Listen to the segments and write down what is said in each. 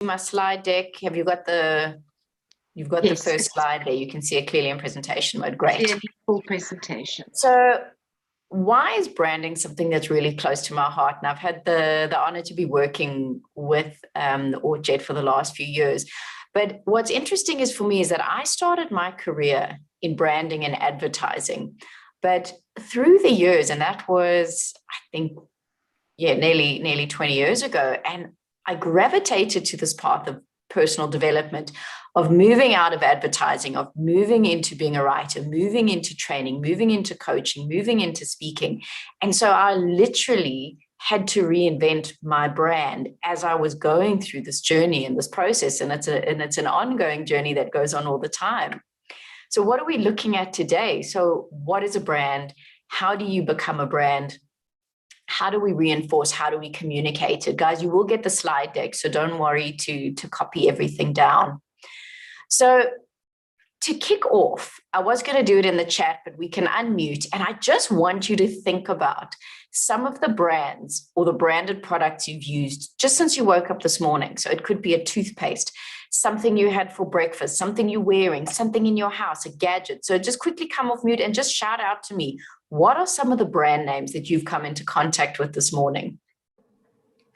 My slide deck. Have you got you've got the first slide there. You can see it clearly in presentation mode. Great. Clearly full presentation. So why is branding something that's really close to my heart? And I've had the honor to be working with Orjet for the last few years. But what's interesting is for me is that I started my career in branding and advertising. But through the years, and that was, I think, nearly 20 years ago, and I gravitated to this path of personal development, of moving out of advertising, of moving into being a writer, moving into training, moving into coaching, moving into speaking. And so I literally had to reinvent my brand as I was going through this journey and this process. And it's an ongoing journey that goes on all the time. So what are we looking at today? So what is a brand? How do you become a brand? How do we reinforce? How do we communicate it? Guys, you will get the slide deck, so don't worry to copy everything down. So to kick off, I was going to do it in the chat, but we can unmute. And I just want you to think about some of the brands or the branded products you've used just since you woke up this morning. So it could be a toothpaste, something you had for breakfast, something you're wearing, something in your house, a gadget. So just quickly come off mute and just shout out to me. What are some of the brand names that you've come into contact with this morning?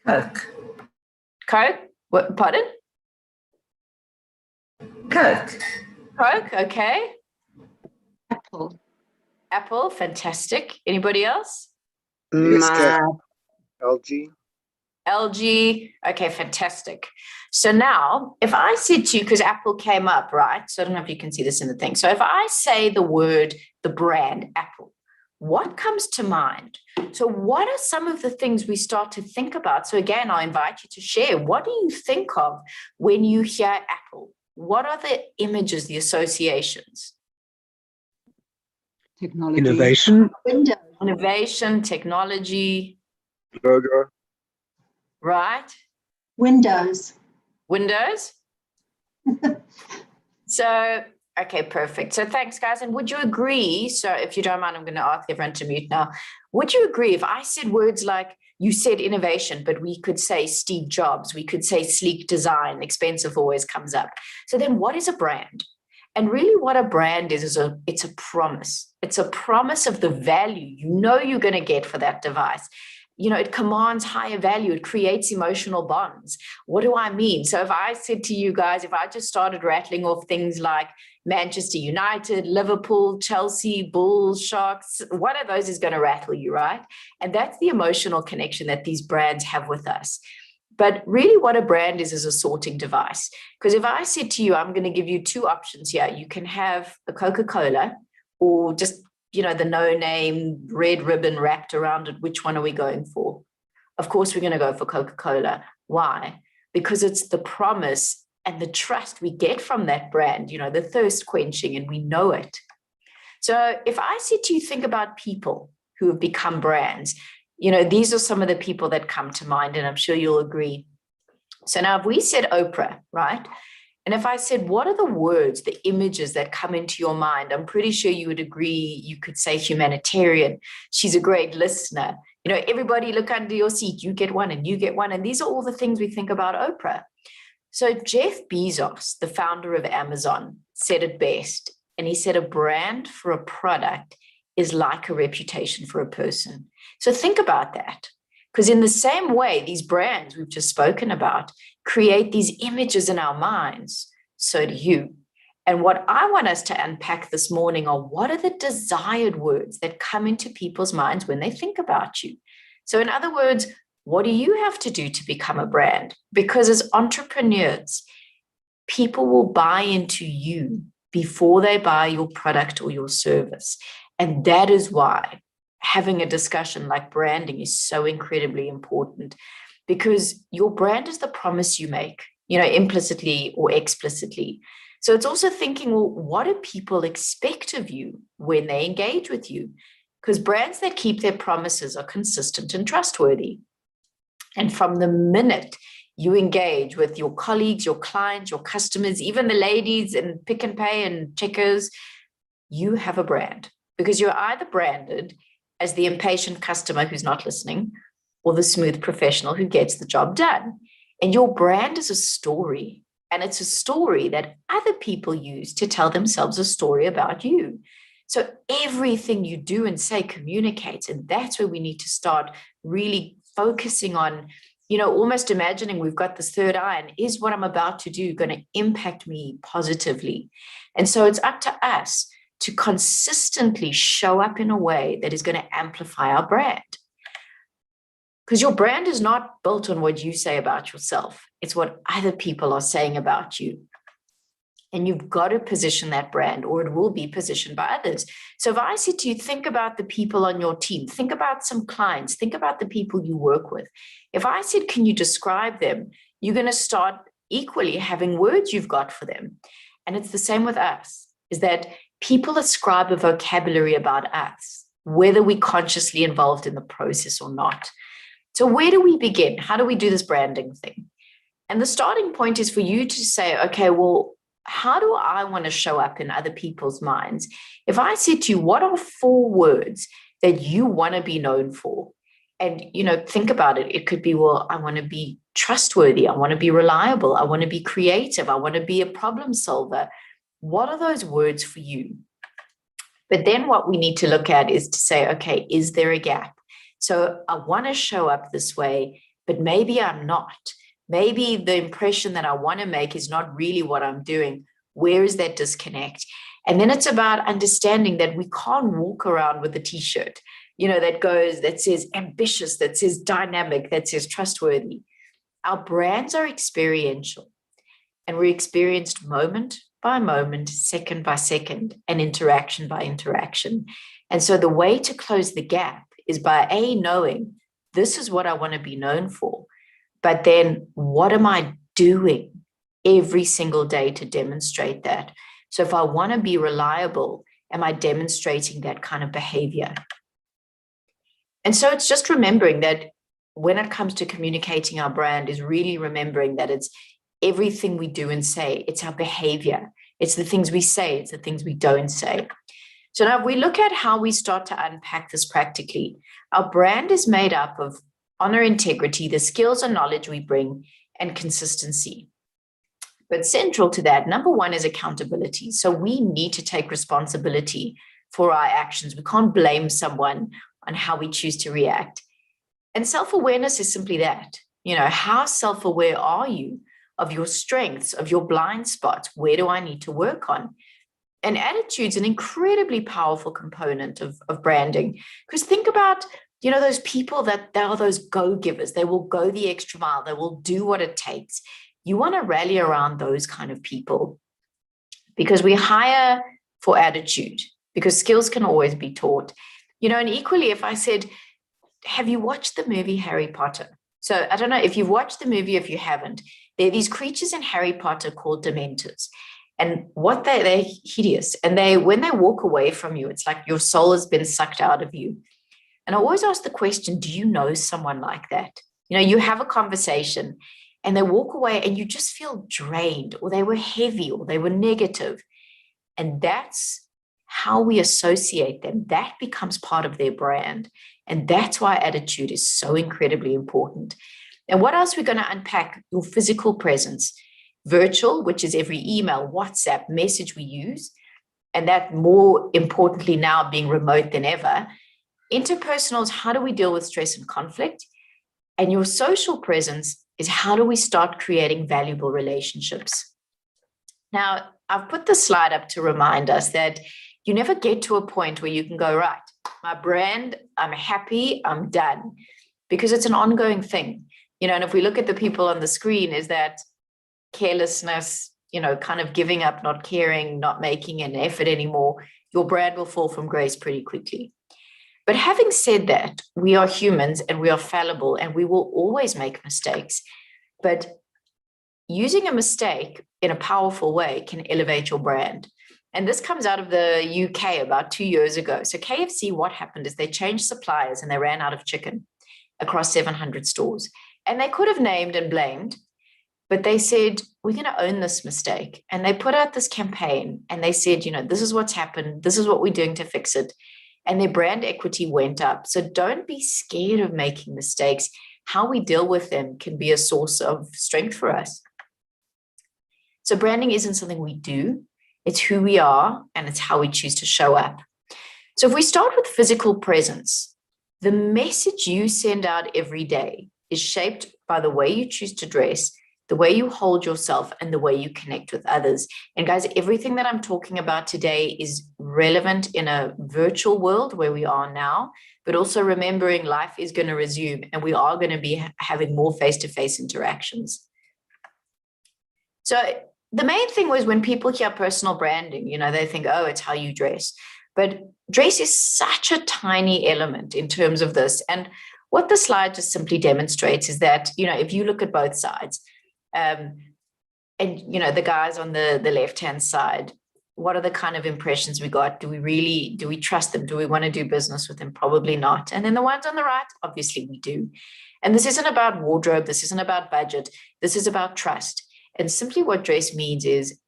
Coke. Coke? What, pardon? Coke. Coke, okay. Apple. Apple, fantastic. Anybody else? LG. LG, okay, fantastic. So now, if I said to you, because Apple came up, right? So I don't know if you can see this in the thing. So if I say the brand Apple, what comes to mind? So what are some of the things we start to think about? So again, I invite you to share. What do you think of when you hear Apple? What are the images, the associations? Technology. Innovation. Windows. Innovation, technology. Logo. Right? Windows. Windows? So, okay, perfect. So thanks, guys. And would you agree? So if you don't mind, I'm going to ask everyone to mute now. Would you agree if I said words like, you said innovation, but we could say Steve Jobs, we could say sleek design, expensive always comes up. So then what is a brand? And really what a brand is it's a promise. It's a promise of the value you know you're going to get for that device. You know, it commands higher value. It creates emotional bonds. What do I mean? So if I said to you guys, if I just started rattling off things like Manchester United, Liverpool, Chelsea, Bulls, Sharks, one of those is going to rattle you, right? And that's the emotional connection that these brands have with us. But really what a brand is a sorting device. Because if I said to you, I'm going to give you two options here. You can have a Coca-Cola or just, you know, the no-name red ribbon wrapped around it. Which one are we going for? Of course, we're going to go for Coca-Cola. Why? Because it's the promise and the trust we get from that brand, you know, the thirst quenching, and we know it. So if I said to you, think about people who have become brands, you know, these are some of the people that come to mind, and I'm sure you'll agree. So now if we said Oprah, right? And if I said, what are the words, the images that come into your mind? I'm pretty sure you would agree. You could say humanitarian. She's a great listener. You know, everybody look under your seat. You get one and you get one. And these are all the things we think about Oprah. So Jeff Bezos, the founder of Amazon, said it best. And he said, a brand for a product is like a reputation for a person. So think about that. Because in the same way, these brands we've just spoken about create these images in our minds, so do you. And what I want us to unpack this morning are, what are the desired words that come into people's minds when they think about you? So in other words, what do you have to do to become a brand? Because as entrepreneurs, people will buy into you before they buy your product or your service. And that is why having a discussion like branding is so incredibly important, because your brand is the promise you make, you know, implicitly or explicitly. So it's also thinking, well, what do people expect of you when they engage with you? Because brands that keep their promises are consistent and trustworthy. And from the minute you engage with your colleagues, your clients, your customers, even the ladies in Pick and Pay and Checkers, you have a brand, because you're either branded as the impatient customer who's not listening, or the smooth professional who gets the job done. And your brand is a story. And it's a story that other people use to tell themselves a story about you. So everything you do and say communicates. And that's where we need to start really focusing on, almost imagining we've got this third eye, and is what I'm about to do going to impact me positively? And so it's up to us to consistently show up in a way that is going to amplify our brand. Because your brand is not built on what you say about yourself. It's what other people are saying about you. And you've got to position that brand, or it will be positioned by others. So if I said to you, think about the people on your team, think about some clients, think about the people you work with. If I said, can you describe them? You're going to start equally having words you've got for them. And it's the same with us, is that people ascribe a vocabulary about us, whether we're consciously involved in the process or not. So where do we begin? How do we do this branding thing? And the starting point is for you to say, okay, well, how do I want to show up in other people's minds? If I said to you, what are 4 words that you want to be known for? And, think about it. It could be, well, I want to be trustworthy. I want to be reliable. I want to be creative. I want to be a problem solver. What are those words for you? But then what we need to look at is to say, okay, is there a gap? So I want to show up this way, but maybe I'm not. Maybe the impression that I want to make is not really what I'm doing. Where is that disconnect? And then it's about understanding that we can't walk around with a t-shirt, that says ambitious, that says dynamic, that says trustworthy. Our brands are experiential, and we're experienced moment by moment, second by second, and interaction by interaction. And so the way to close the gap is by knowing this is what I want to be known for. But then what am I doing every single day to demonstrate that? So if I want to be reliable, am I demonstrating that kind of behavior? And so it's just remembering that when it comes to communicating our brand, is really remembering that it's everything we do and say. It's our behavior. It's the things we say. It's the things we don't say. So now if we look at how we start to unpack this practically, our brand is made up of honor, integrity, the skills and knowledge we bring, and consistency. But central to that, number 1 is accountability. So we need to take responsibility for our actions. We can't blame someone on how we choose to react. And self-awareness is simply that. How self-aware are you of your strengths, of your blind spots? Where do I need to work on? And attitude's an incredibly powerful component of branding. Because think about, those people that they are those go-givers. They will go the extra mile. They will do what it takes. You want to rally around those kind of people, because we hire for attitude, because skills can always be taught. And equally, if I said, have you watched the movie Harry Potter? So I don't know if you've watched the movie, if you haven't, there are these creatures in Harry Potter called Dementors. And what they're hideous. And when they walk away from you, it's like your soul has been sucked out of you. And I always ask the question, do you know someone like that? You have a conversation and they walk away and you just feel drained, or they were heavy, or they were negative. And that's how we associate them. That becomes part of their brand. And that's why attitude is so incredibly important. And what else we're going to unpack? Your physical presence. Virtual, which is every email, WhatsApp, message we use, and that more importantly now being remote than ever. Interpersonal is how do we deal with stress and conflict? And your social presence is how do we start creating valuable relationships? Now, I've put the slide up to remind us that you never get to a point where you can go, right, my brand, I'm happy, I'm done, because it's an ongoing thing. And if we look at the people on the screen, is that carelessness, kind of giving up, not caring, not making an effort anymore, your brand will fall from grace pretty quickly. But having said that, we are humans and we are fallible and we will always make mistakes. But using a mistake in a powerful way can elevate your brand. And this comes out of the UK about 2 years ago. So KFC, what happened is they changed suppliers and they ran out of chicken across 700 stores. And they could have named and blamed, but they said, we're going to own this mistake. And they put out this campaign and they said, this is what's happened. This is what we're doing to fix it. And their brand equity went up. So don't be scared of making mistakes. how we deal with them can be a source of strength for us. So branding isn't something we do, it's who we are, and it's how we choose to show up. So if we start with physical presence, the message you send out every day is shaped by the way you choose to dress, the way you hold yourself, and the way you connect with others. And guys, everything that I'm talking about today is relevant in a virtual world where we are now, but also remembering life is going to resume and we are going to be having more face-to-face interactions. So the main thing was when people hear personal branding, they think, oh, it's how you dress. But dress is such a tiny element in terms of this. And what the slide just simply demonstrates is that, if you look at both sides, and, the guys on the left-hand side, what are the kind of impressions we got? Do we trust them? Do we want to do business with them? Probably not. And then the ones on the right, obviously we do. And this isn't about wardrobe. This isn't about budget. This is about trust. And simply what dress means is,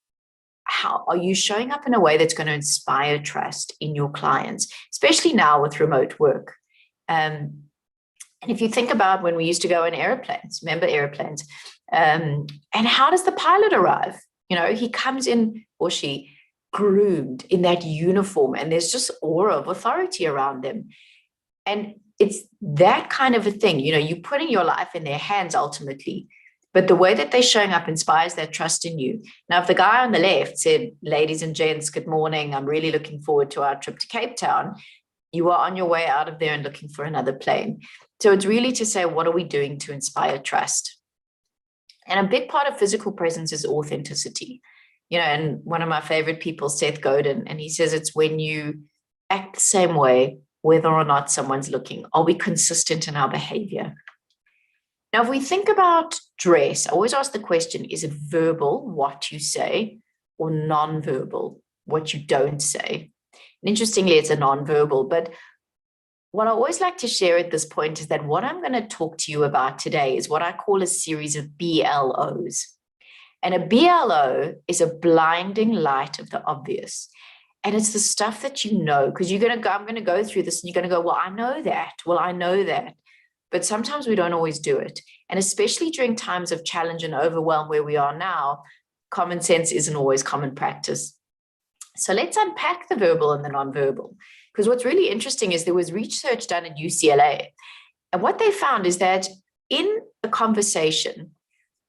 how are you showing up in a way that's going to inspire trust in your clients, especially now with remote work? And if you think about when we used to go in airplanes, remember airplanes, and how does the pilot arrive? He comes in, or she, groomed in that uniform, and there's just aura of authority around them. And it's that kind of a thing, you're putting your life in their hands ultimately, but the way that they're showing up inspires that trust in you. Now, if the guy on the left said, ladies and gents, good morning, I'm really looking forward to our trip to Cape Town, you are on your way out of there and looking for another plane. So it's really to say, what are we doing to inspire trust? And a big part of physical presence is authenticity. And one of my favorite people, Seth Godin, and he says it's when you act the same way, whether or not someone's looking. Are we consistent in our behavior? Now, if we think about dress, I always ask the question, is it verbal, what you say, or non-verbal, what you don't say? And interestingly, it's a non-verbal, but what I always like to share at this point is that what I'm going to talk to you about today is what I call a series of BLOs. And a BLO is a blinding light of the obvious. And it's the stuff that because I'm going to go through this and you're going to go, well, I know that. But sometimes we don't always do it. And especially during times of challenge and overwhelm where we are now, common sense isn't always common practice. So let's unpack the verbal and the nonverbal. Because what's really interesting is there was research done at UCLA. And what they found is that in a conversation,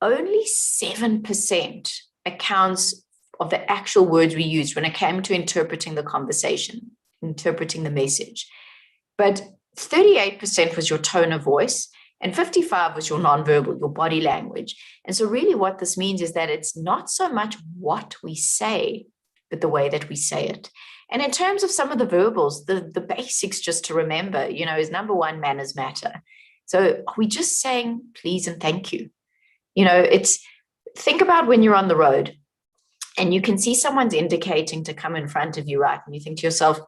only 7% accounts of the actual words we used when it came to interpreting the conversation, interpreting the message. But 38% was your tone of voice, and 55% was your nonverbal, your body language. And so really what this means is that it's not so much what we say, but the way that we say it. And in terms of some of the verbals, the basics just to remember, is number one, manners matter. So are we just saying please and thank you? Think about when you're on the road and you can see someone's indicating to come in front of you, right? And you think to yourself,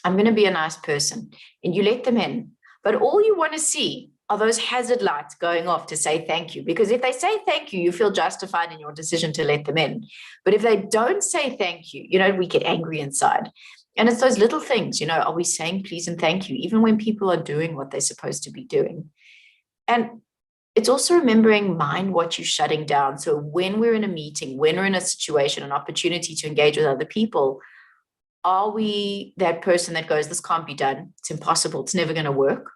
I'm going to be a nice person, and you let them in. But all you want to see are those hazard lights going off to say thank you. Because if they say thank you, you feel justified in your decision to let them in. But if they don't say thank you, we get angry inside. And it's those little things, are we saying please and thank you, even when people are doing what they're supposed to be doing? And it's also remembering, mind what you're shutting down. So when we're in a meeting, when we're in a situation, an opportunity to engage with other people, are we that person that goes, this can't be done, it's impossible, it's never going to work?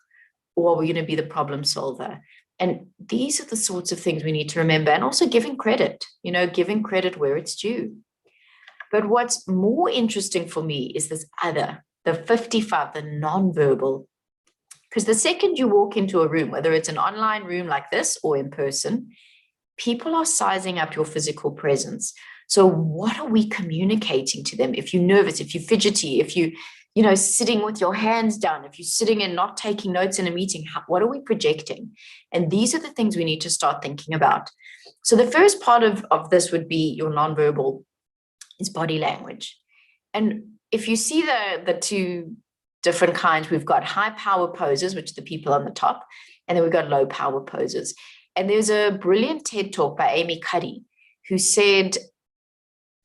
Or are we going to be the problem solver? And these are the sorts of things we need to remember. And also giving credit, giving credit where it's due. But what's more interesting for me is this other, the 55, the nonverbal. Because the second you walk into a room, whether it's an online room like this or in person, people are sizing up your physical presence. So what are we communicating to them? If you're nervous, if you're fidgety, if you, sitting with your hands down, if you're sitting and not taking notes in a meeting, what are we projecting? And these are the things we need to start thinking about. So the first part of this would be your nonverbal is body language. And if you see the two different kinds, we've got high power poses, which are the people on the top, and then we've got low power poses. And there's a brilliant TED talk by Amy Cuddy who said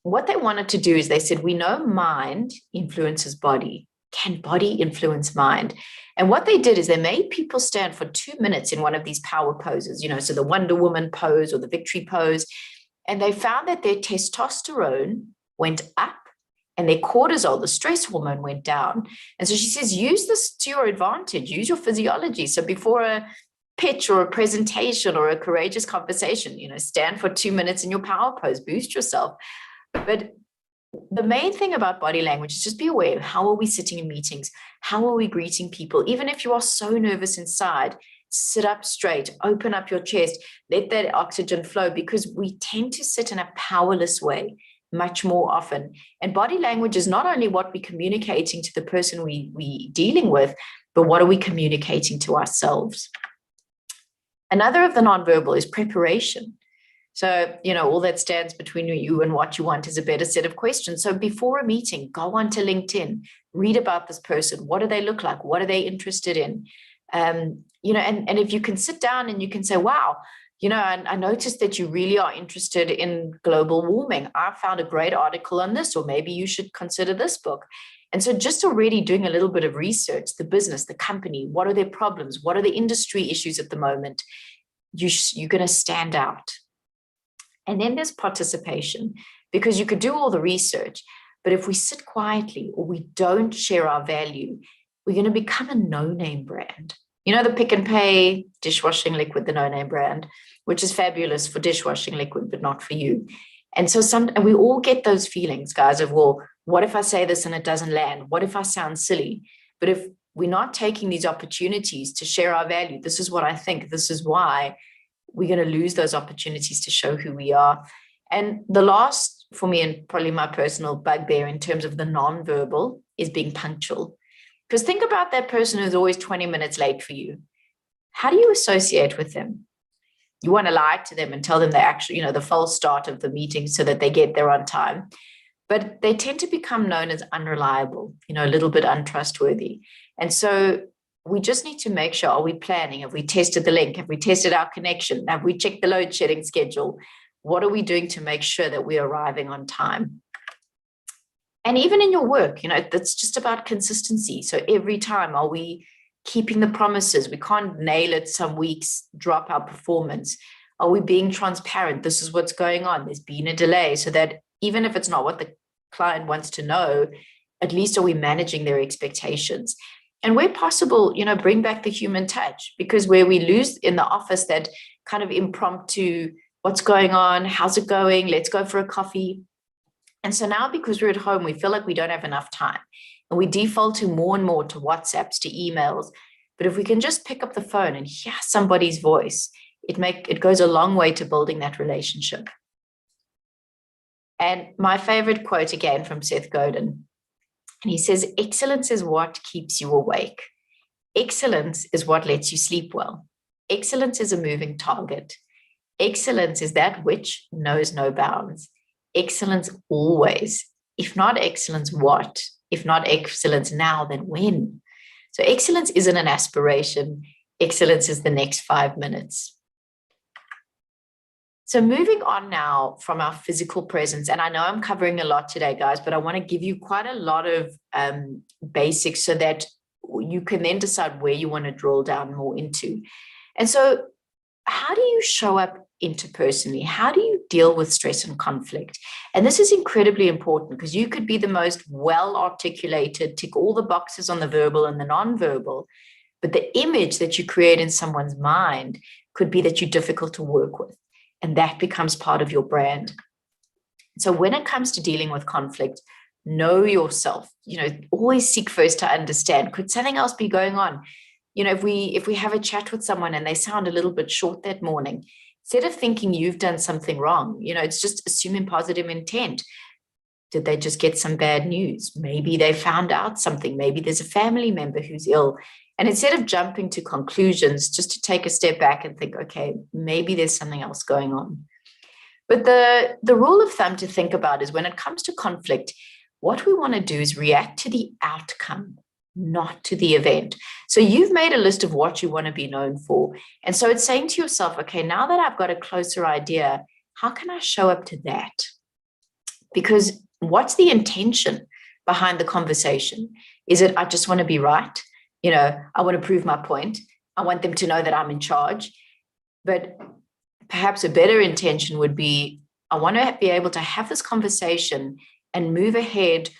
what they wanted to do is they said, we know mind influences body, can body influence mind? And what they did is they made people stand for 2 minutes in one of these power poses, so the Wonder Woman pose or the victory pose. And they found that their testosterone went up and their cortisol, the stress hormone, went down. And so she says, use this to your advantage, use your physiology. So before a pitch or a presentation or a courageous conversation, stand for 2 minutes in your power pose, boost yourself. But the main thing about body language is just be aware of how are we sitting in meetings? How are we greeting people? Even if you are so nervous inside, sit up straight, open up your chest, let that oxygen flow, because we tend to sit in a powerless way much more often. And body language is not only what we're communicating to the person we dealing with, but what are we communicating to ourselves? Another of the nonverbal is preparation. So, all that stands between you and what you want is a better set of questions. So before a meeting, go onto LinkedIn, read about this person. What do they look like? What are they interested in? And if you can sit down and you can say, wow, I noticed that you really are interested in global warming. I found a great article on this, or maybe you should consider this book. And so just already doing a little bit of research, the business, the company, what are their problems? What are the industry issues at the moment? You're going to stand out. And then there's participation, because you could do all the research, but if we sit quietly or we don't share our value, we're going to become a no-name brand. The Pick and Pay dishwashing liquid, the no-name brand, which is fabulous for dishwashing liquid, but not for you. And so and we all get those feelings, guys, of, well, what if I say this and it doesn't land? What if I sound silly? But if we're not taking these opportunities to share our value, this is what I think, this is why, we're going to lose those opportunities to show who we are. And the last, for me, and probably my personal bugbear in terms of the nonverbal, is being punctual. Because think about that person who's always 20 minutes late for you. How do you associate with them? You want to lie to them and tell them they actually, the false start of the meeting so that they get there on time. But they tend to become known as unreliable, a little bit untrustworthy. And so we just need to make sure, are we planning? Have we tested the link? Have we tested our connection? Have we checked the load shedding schedule? What are we doing to make sure that we're arriving on time? And even in your work, that's just about consistency. So every time, are we keeping the promises? We can't nail it some weeks, drop our performance. Are we being transparent? This is what's going on. There's been a delay, so that even if it's not what the client wants to know, at least are we managing their expectations? And where possible, bring back the human touch, because where we lose in the office that kind of impromptu, what's going on? How's it going? Let's go for a coffee. And so now, because we're at home, we feel like we don't have enough time, and we default to more and more to WhatsApps, to emails. But if we can just pick up the phone and hear somebody's voice, it goes a long way to building that relationship. And my favorite quote, again, from Seth Godin, and he says, excellence is what keeps you awake. Excellence is what lets you sleep well. Excellence is a moving target. Excellence is that which knows no bounds. Excellence always. If not excellence, what? If not excellence now, then when? So excellence isn't an aspiration. Excellence is the next 5 minutes. So moving on now from our physical presence, and I know I'm covering a lot today, guys, but I want to give you quite a lot of basics so that you can then decide where you want to drill down more into. And so how do you show up interpersonally? How do you deal with stress and conflict? And this is incredibly important, because you could be the most well-articulated, tick all the boxes on the verbal and the non-verbal, but the image that you create in someone's mind could be that you're difficult to work with. And that becomes part of your brand. So when it comes to dealing with conflict, know yourself, always seek first to understand. Could something else be going on? If we have a chat with someone and they sound a little bit short that morning, instead of thinking you've done something wrong, it's just assuming positive intent. Did they just get some bad news? Maybe they found out something. Maybe there's a family member who's ill. And instead of jumping to conclusions, just to take a step back and think, okay, maybe there's something else going on. But the rule of thumb to think about is, when it comes to conflict, what we want to do is react to the outcome, not to the event. So you've made a list of what you want to be known for. And so it's saying to yourself, okay, now that I've got a closer idea, how can I show up to that? Because what's the intention behind the conversation? Is it, I just want to be right? I want to prove my point. I want them to know that I'm in charge. But perhaps a better intention would be, I want to be able to have this conversation and move ahead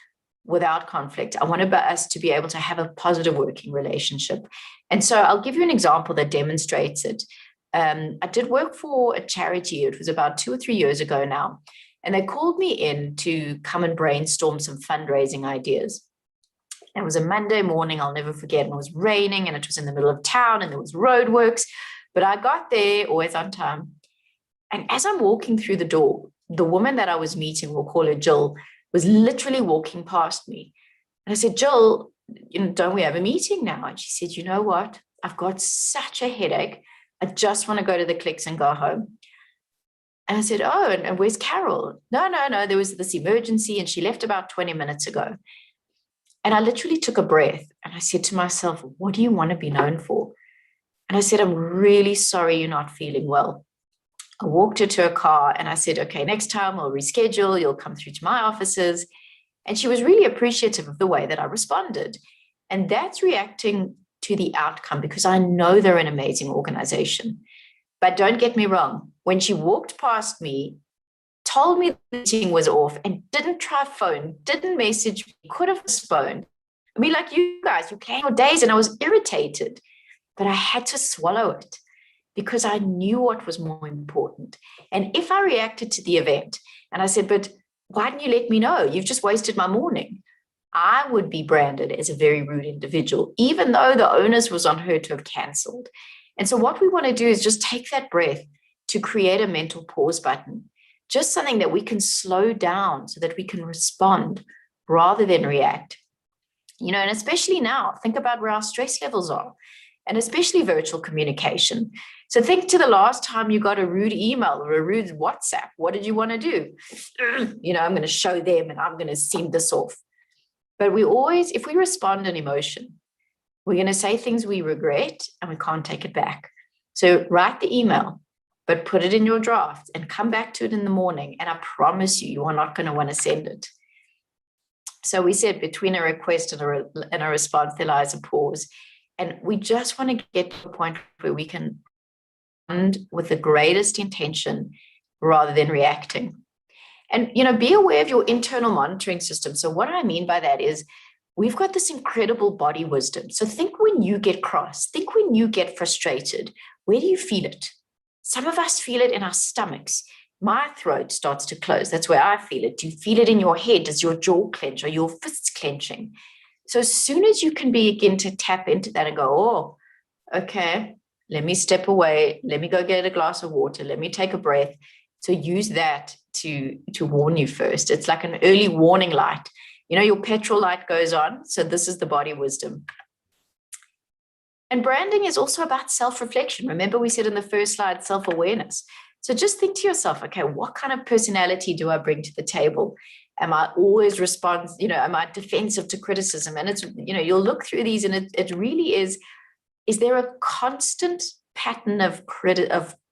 without conflict. I want us to be able to have a positive working relationship. And so I'll give you an example that demonstrates it. I did work for a charity. It was about 2 or 3 years ago now. And they called me in to come and brainstorm some fundraising ideas. It was a Monday morning, I'll never forget. And it was raining and it was in the middle of town and there was roadworks. But I got there always on time. And as I'm walking through the door, the woman that I was meeting, we'll call her Jill, was literally walking past me. And I said, Jill, don't we have a meeting now? And she said, you know what? I've got such a headache. I just want to go to the clicks and go home. And I said, oh, and where's Carol? No, there was this emergency and she left about 20 minutes ago. And I literally took a breath and I said to myself, what do you want to be known for? And I said, I'm really sorry you're not feeling well. I walked her to her car and I said, okay, next time we'll reschedule. You'll come through to my offices. And she was really appreciative of the way that I responded. And that's reacting to the outcome because I know they're an amazing organization. But don't get me wrong. When she walked past me, told me the meeting was off and didn't try phone, didn't message me, could have postponed. I mean, like you guys, you plan your days and I was irritated, but I had to swallow it because I knew what was more important. And if I reacted to the event and I said, but why didn't you let me know? You've just wasted my morning. I would be branded as a very rude individual, even though the onus was on her to have canceled. And so what we want to do is just take that breath to create a mental pause button, just something that we can slow down so that we can respond rather than react. And especially now, think about where our stress levels are, and especially virtual communication. So think to the last time you got a rude email or a rude WhatsApp. What did you want to do? I'm going to show them and I'm going to send this off. But we always, if we respond in emotion, we're going to say things we regret and we can't take it back. So write the email, but put it in your draft and come back to it in the morning. And I promise you are not going to want to send it. So we said between a request and a response, there lies a pause. And we just want to get to a point where we can respond with the greatest intention rather than reacting. And, be aware of your internal monitoring system. So what I mean by that is we've got this incredible body wisdom. So think when you get cross, think when you get frustrated, where do you feel it? Some of us feel it in our stomachs. My throat starts to close. That's where I feel it. Do you feel it in your head? Does your jaw clench? Are your fists clenching? So as soon as you can begin to tap into that and go, oh, okay, let me step away. Let me go get a glass of water. Let me take a breath. So use that to warn you first. It's like an early warning light. Your petrol light goes on. So this is the body wisdom. And branding is also about self-reflection. Remember, we said in the first slide, self-awareness. So just think to yourself, okay, what kind of personality do I bring to the table? Am I always am I defensive to criticism? And it's, you'll look through these and it really is there a constant pattern of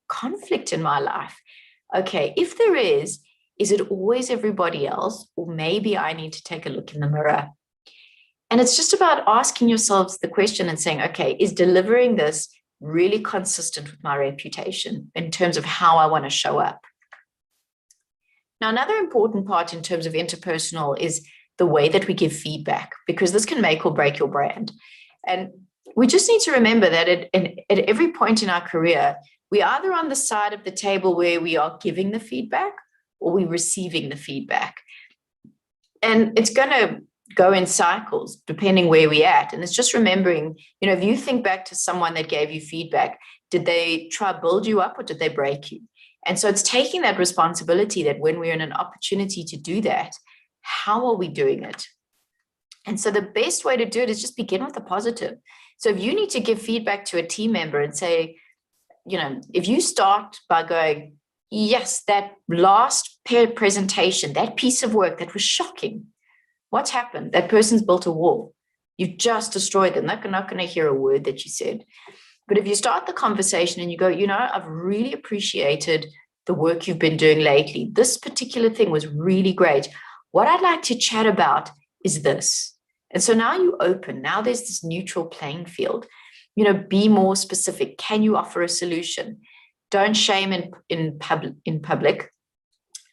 conflict in my life? Okay, if there is it always everybody else? Or maybe I need to take a look in the mirror. And it's just about asking yourselves the question and saying, okay, is delivering this really consistent with my reputation in terms of how I want to show up? Now, another important part in terms of interpersonal is the way that we give feedback, because this can make or break your brand. And we just need to remember that at every point in our career, we're either on the side of the table where we are giving the feedback or we're receiving the feedback. And it's going to go in cycles depending where we're at. And it's just remembering, if you think back to someone that gave you feedback, did they try to build you up or did they break you? And so it's taking that responsibility that when we're in an opportunity to do that, how are we doing it? And so the best way to do it is just begin with the positive. So if you need to give feedback to a team member and say, if you start by going, yes, that last presentation, that piece of work that was shocking, what's happened? That person's built a wall. You've just destroyed them. They're not going to hear a word that you said. But if you start the conversation and you go, I've really appreciated the work you've been doing lately. This particular thing was really great. What I'd like to chat about is this. And so now you open, now there's this neutral playing field. You know, be more specific. Can you offer a solution? Don't shame in public.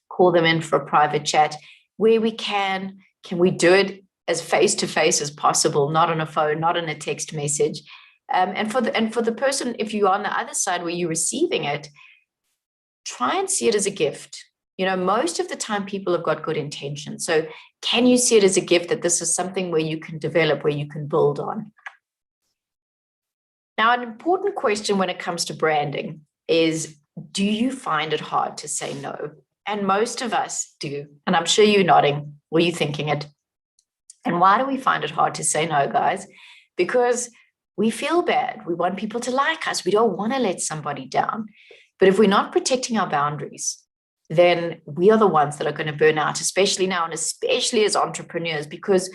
Call them in for a private chat. Where we can we do it as face-to-face as possible, not on a phone, not on a text message. And for the person, if you're on the other side where you're receiving it, try and see it as a gift. You know, most of the time people have got good intentions. So can you see it as a gift that this is something where you can develop, where you can build on? Now, an important question when it comes to branding is, do you find it hard to say no? And most of us do. And I'm sure you're nodding or you're thinking it. And why do we find it hard to say no, guys? Because we feel bad. We want people to like us. We don't want to let somebody down. But if we're not protecting our boundaries, then we are the ones that are going to burn out, especially now and especially as entrepreneurs, because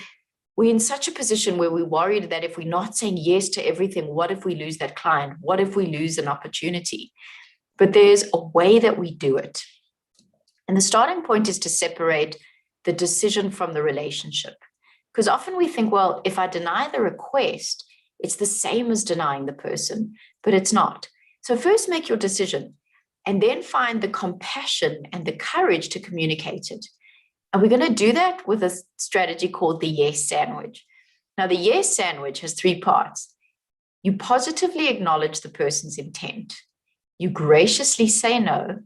we're in such a position where we're worried that if we're not saying yes to everything, what if we lose that client? What if we lose an opportunity? But there's a way that we do it. And the starting point is to separate the decision from the relationship. Because often we think, well, if I deny the request, it's the same as denying the person, but it's not. So first make your decision and then find the compassion and the courage to communicate it. And we're going to do that with a strategy called the yes sandwich. Now, the yes sandwich has 3 parts. You positively acknowledge the person's intent. You graciously say no.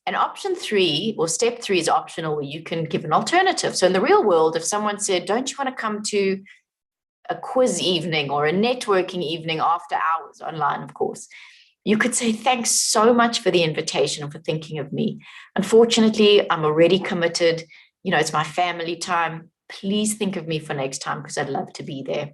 And option 3, or step 3, is optional, where you can give an alternative. So in the real world, if someone said, don't you want to come to a quiz evening or a networking evening after hours, online, of course, you could say, thanks so much for the invitation and for thinking of me. Unfortunately, I'm already committed. You know, it's my family time. Please think of me for next time because I'd love to be there.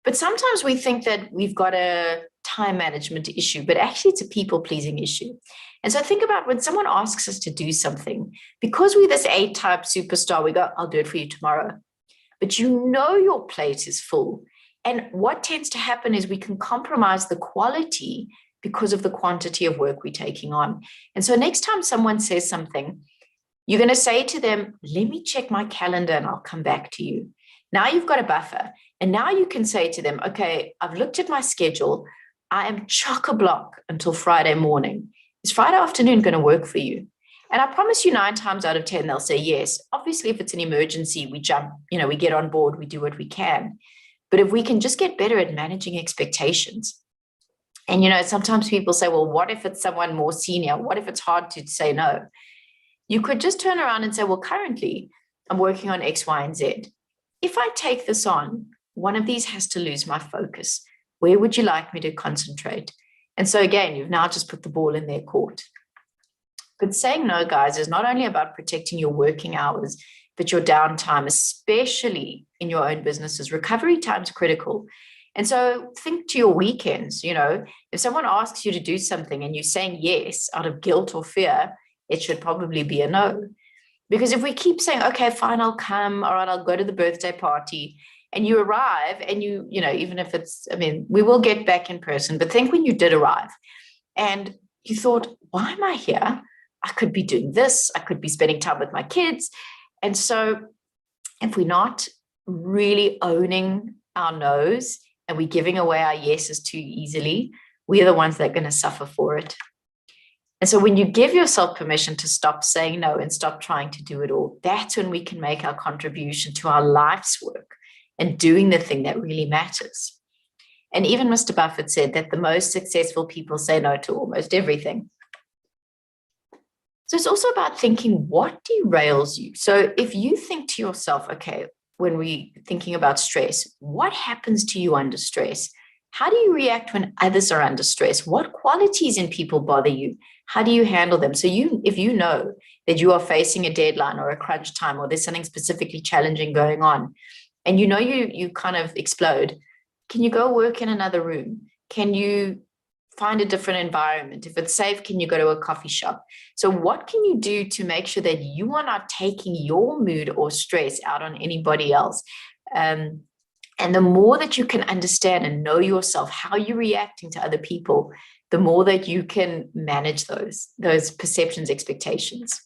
But sometimes we think that we've got a time management issue, but actually it's a people-pleasing issue. And so think about when someone asks us to do something, because we're this A-type superstar, we go, I'll do it for you tomorrow. But you know your plate is full. And what tends to happen is we can compromise the quality because of the quantity of work we're taking on. And so next time someone says something, you're going to say to them, let me check my calendar and I'll come back to you. Now you've got a buffer. And now you can say to them, okay, I've looked at my schedule. I am chock-a-block until Friday morning. Is Friday afternoon going to work for you? And I promise you 9 times out of 10, they'll say yes. Obviously, if it's an emergency, we jump, we get on board, we do what we can. But if we can just get better at managing expectations. And, sometimes people say, well, what if it's someone more senior? What if it's hard to say no? You could just turn around and say, well, currently I'm working on X, Y, and Z. If I take this on, one of these has to lose my focus. Where would you like me to concentrate? And so again, you've now just put the ball in their court. But saying no, guys, is not only about protecting your working hours, but your downtime, especially in your own businesses. Recovery time is critical. And so think to your weekends. If someone asks you to do something and you're saying yes out of guilt or fear, it should probably be a no. Because if we keep saying, okay, fine, I'll come, all right, I'll go to the birthday party, and you arrive and even if it's, we will get back in person, but think when you did arrive and you thought, why am I here? I could be doing this. I could be spending time with my kids. And so if we're not really owning our no's and we're giving away our yeses too easily, we are the ones that are going to suffer for it. And so when you give yourself permission to stop saying no and stop trying to do it all, that's when we can make our contribution to our life's work and doing the thing that really matters. And even Mr. Buffett said that the most successful people say no to almost everything. So it's also about thinking what derails you. So if you think to yourself, okay, when we're thinking about stress, what happens to you under stress? How do you react when others are under stress? What qualities in people bother you? How do you handle them? So if you know that you are facing a deadline or a crunch time, or there's something specifically challenging going on, and you kind of explode, can you go work in another room? Can you find a different environment? If it's safe, can you go to a coffee shop? So what can you do to make sure that you are not taking your mood or stress out on anybody else? And the more that you can understand and know yourself, how you're reacting to other people, the more that you can manage those perceptions, expectations.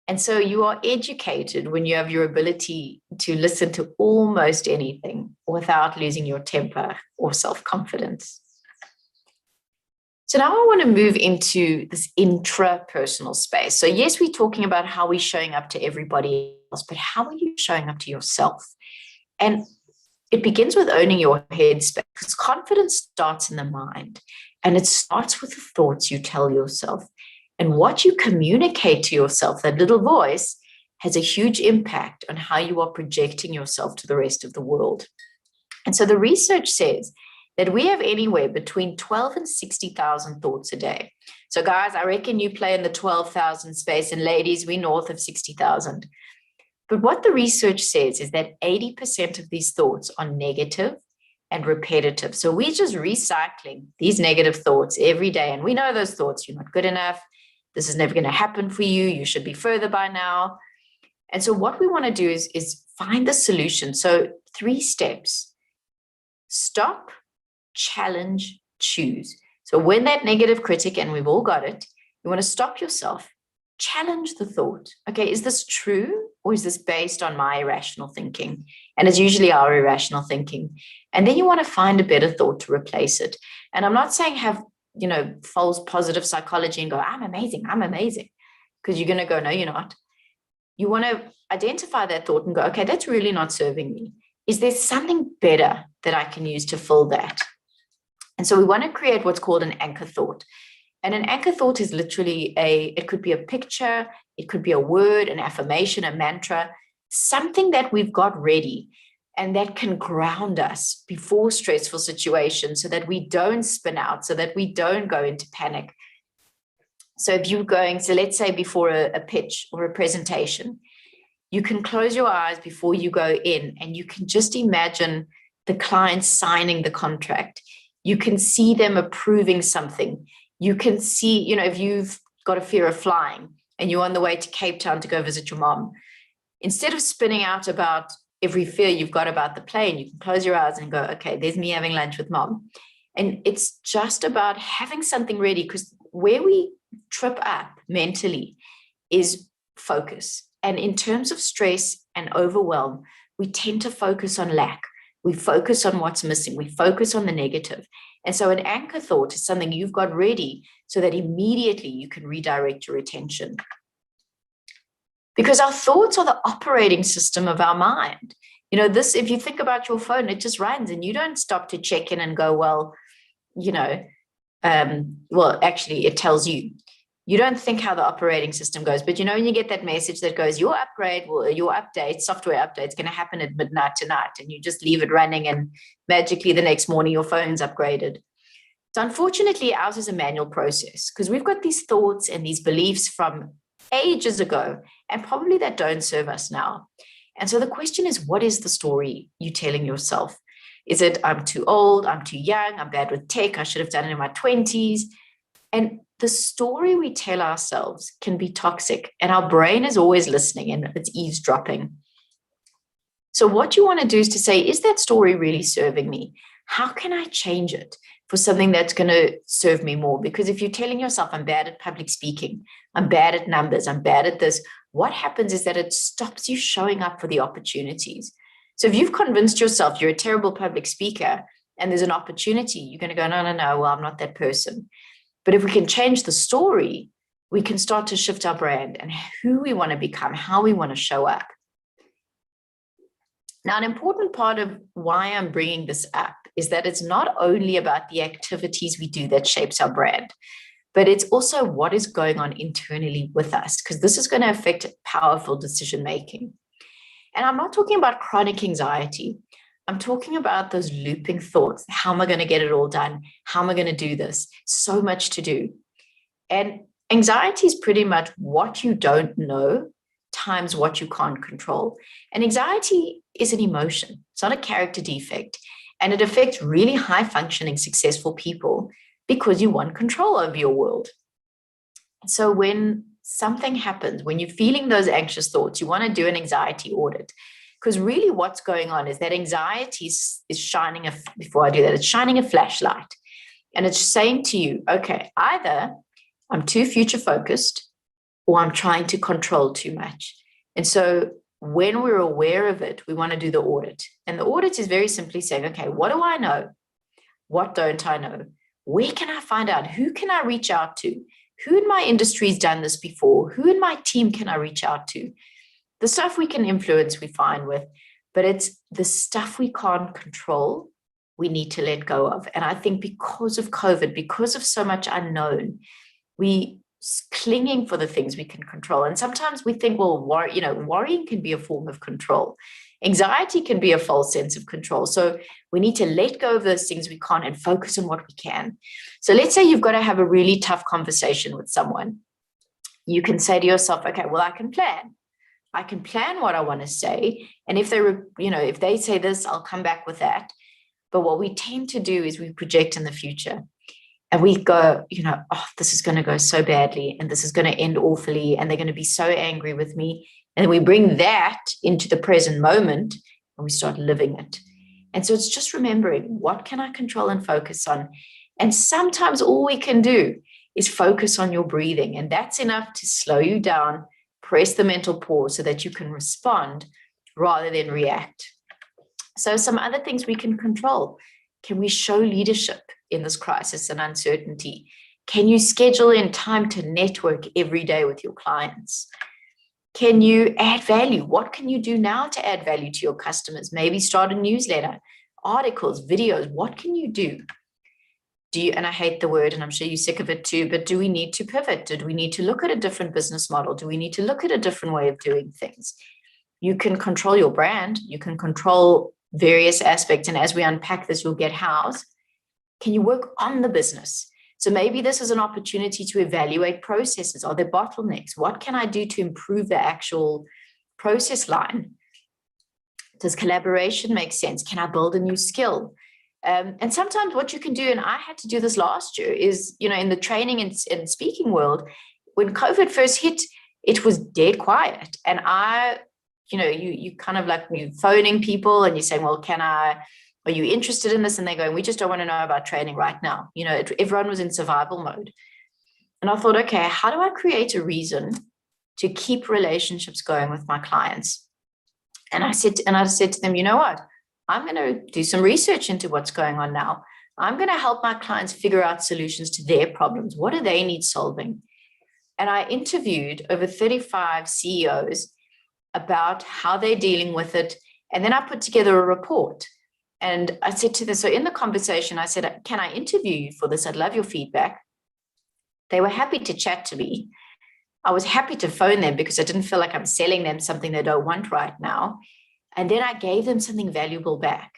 And so you are educated when you have your ability to listen to almost anything without losing your temper or self-confidence. So now I want to move into this intrapersonal space. So yes, we're talking about how we're showing up to everybody else, but how are you showing up to yourself? And it begins with owning your headspace, because confidence starts in the mind, and it starts with the thoughts you tell yourself. And what you communicate to yourself, that little voice, has a huge impact on how you are projecting yourself to the rest of the world. And so the research says that we have anywhere between 12 and 60,000 thoughts a day. So guys, I reckon you play in the 12,000 space, and ladies, we're north of 60,000. But what the research says is that 80% of these thoughts are negative and repetitive. So we're just recycling these negative thoughts every day. And we know those thoughts: you're not good enough. This is never going to happen for you. You should be further by now. And so what we want to do is find the solution. So 3 steps: stop, challenge, choose. So when that negative critic, and we've all got it, you want to stop yourself, challenge the thought. Okay, is this true, or is this based on my irrational thinking? And it's usually our irrational thinking. And then you want to find a better thought to replace it. And I'm not saying have, false positive psychology and go, I'm amazing, because you're going to go, no, you're not. You want to identify that thought and go, okay, that's really not serving me. Is there something better that I can use to fill that? And so we want to create what's called an anchor thought. And an anchor thought is literally it could be a picture, it could be a word, an affirmation, a mantra, something that we've got ready and that can ground us before stressful situations, so that we don't spin out, so that we don't go into panic. So if you're going, so let's say before a pitch or a presentation, you can close your eyes before you go in, and you can just imagine the client signing the contract. You can see them approving something. You can see, if you've got a fear of flying and you're on the way to Cape Town to go visit your mom, instead of spinning out about every fear you've got about the plane, you can close your eyes and go, okay, there's me having lunch with mom. And it's just about having something ready, because where we trip up mentally is focus. And in terms of stress and overwhelm, we tend to focus on lack. We focus on what's missing. We focus on the negative. And so an anchor thought is something you've got ready so that immediately you can redirect your attention. Because our thoughts are the operating system of our mind. If you think about your phone, it just runs, and you don't stop to check in and go, well, actually it tells you. You don't think how the operating system goes, but when you get that message that goes, your upgrade, your update, software update is going to happen at midnight tonight, and you just leave it running, and magically the next morning your phone's upgraded. So unfortunately, ours is a manual process, because we've got these thoughts and these beliefs from ages ago, and probably that don't serve us now. And so the question is, what is the story you're telling yourself? Is it, I'm too old, I'm too young, I'm bad with tech, I should have done it in my 20s? And the story we tell ourselves can be toxic, and our brain is always listening, and it's eavesdropping. So what you want to do is to say, is that story really serving me? How can I change it for something that's going to serve me more? Because if you're telling yourself, I'm bad at public speaking, I'm bad at numbers, I'm bad at this, what happens is that it stops you showing up for the opportunities. So if you've convinced yourself you're a terrible public speaker and there's an opportunity, you're going to go, no, well, I'm not that person. But if we can change the story, we can start to shift our brand and who we want to become, how we want to show up. Now, an important part of why I'm bringing this up is that it's not only about the activities we do that shapes our brand, but it's also what is going on internally with us, because this is going to affect powerful decision-making. And I'm not talking about chronic anxiety. I'm talking about those looping thoughts. How am I going to get it all done? How am I going to do this? So much to do. And anxiety is pretty much what you don't know times what you can't control. And anxiety is an emotion. It's not a character defect. And it affects really high functioning, successful people because you want control over your world. So when something happens, when you're feeling those anxious thoughts, you want to do an anxiety audit. Because really what's going on is that anxiety is shining it's shining a flashlight. And it's saying to you, okay, either I'm too future focused, or I'm trying to control too much. And so when we're aware of it, we want to do the audit. And the audit is very simply saying, okay, what do I know? What don't I know? Where can I find out? Who can I reach out to? Who in my industry has done this before? Who in my team can I reach out to? The stuff we can influence, we're fine with, but it's the stuff we can't control, we need to let go of. And I think because of COVID, because of so much unknown, we clinging for the things we can control. And sometimes we think, well, worrying can be a form of control. Anxiety can be a false sense of control. So we need to let go of those things we can't and focus on what we can. So let's say you've got to have a really tough conversation with someone. You can say to yourself, okay, well, I can plan. I can plan what I want to say. And if if they say this, I'll come back with that. But what we tend to do is we project in the future. And we go, oh, this is going to go so badly and this is going to end awfully and they're going to be so angry with me. And then we bring that into the present moment and we start living it. And so it's just remembering, what can I control and focus on? And sometimes all we can do is focus on your breathing. And that's enough to slow you down, press the mental pause so that you can respond rather than react. So some other things we can control. Can we show leadership in this crisis and uncertainty? Can you schedule in time to network every day with your clients? Can you add value? What can you do now to add value to your customers? Maybe start a newsletter, articles, videos. What can you do? And I hate the word, and I'm sure you're sick of it too, but do we need to pivot? Do we need to look at a different business model? Do we need to look at a different way of doing things? You can control your brand. You can control various aspects. And as we unpack this, you'll get hows. Can you work on the business? So maybe this is an opportunity to evaluate processes. Are there bottlenecks? What can I do to improve the actual process line? Does collaboration make sense? Can I build a new skill? And sometimes what you can do, and I had to do this last year, is, in the training and speaking world, when COVID first hit, it was dead quiet. And you kind of like you phoning people and you're saying, well, are you interested in this? And they're going, we just don't want to know about training right now. Everyone was in survival mode. And I thought, okay, how do I create a reason to keep relationships going with my clients? And I said to them, you know what? I'm going to do some research into what's going on now. I'm going to help my clients figure out solutions to their problems. What do they need solving? And I interviewed over 35 CEOs about how they're dealing with it. And then I put together a report. And I said to them, so in the conversation, I said, can I interview you for this? I'd love your feedback. They were happy to chat to me. I was happy to phone them because I didn't feel like I'm selling them something they don't want right now. And then I gave them something valuable back.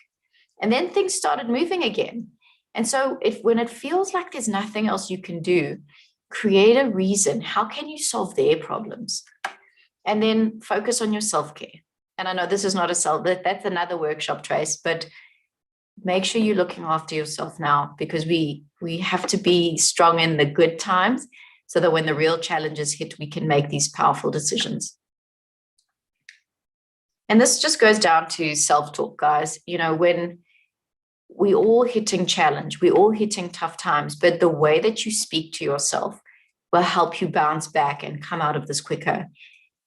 And then things started moving again. And so when it feels like there's nothing else you can do, create a reason. How can you solve their problems? And then focus on your self-care. And I know this is not that's another workshop, Trace, but make sure you're looking after yourself now, because we have to be strong in the good times so that when the real challenges hit, we can make these powerful decisions. And this just goes down to self-talk, guys. When we all hitting challenge, we all hitting tough times, but the way that you speak to yourself will help you bounce back and come out of this quicker.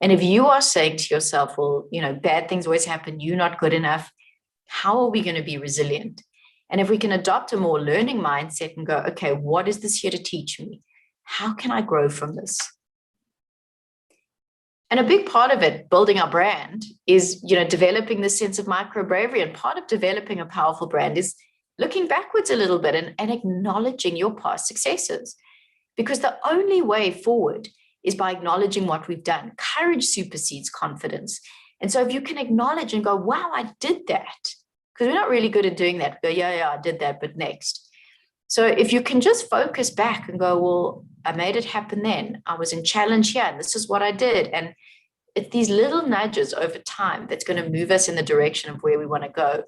And if you are saying to yourself, well, bad things always happen, you're not good enough, how are we going to be resilient? And if we can adopt a more learning mindset and go, okay, what is this here to teach me? How can I grow from this? And a big part of it, building our brand, is, developing this sense of micro bravery. And part of developing a powerful brand is looking backwards a little bit and acknowledging your past successes. Because the only way forward is by acknowledging what we've done. Courage supersedes confidence. And so if you can acknowledge and go, wow, I did that, because we're not really good at doing that. Go, yeah, I did that, but next. So if you can just focus back and go, well, I made it happen then. I was in challenge here, and this is what I did. And it's these little nudges over time that's going to move us in the direction of where we want to go.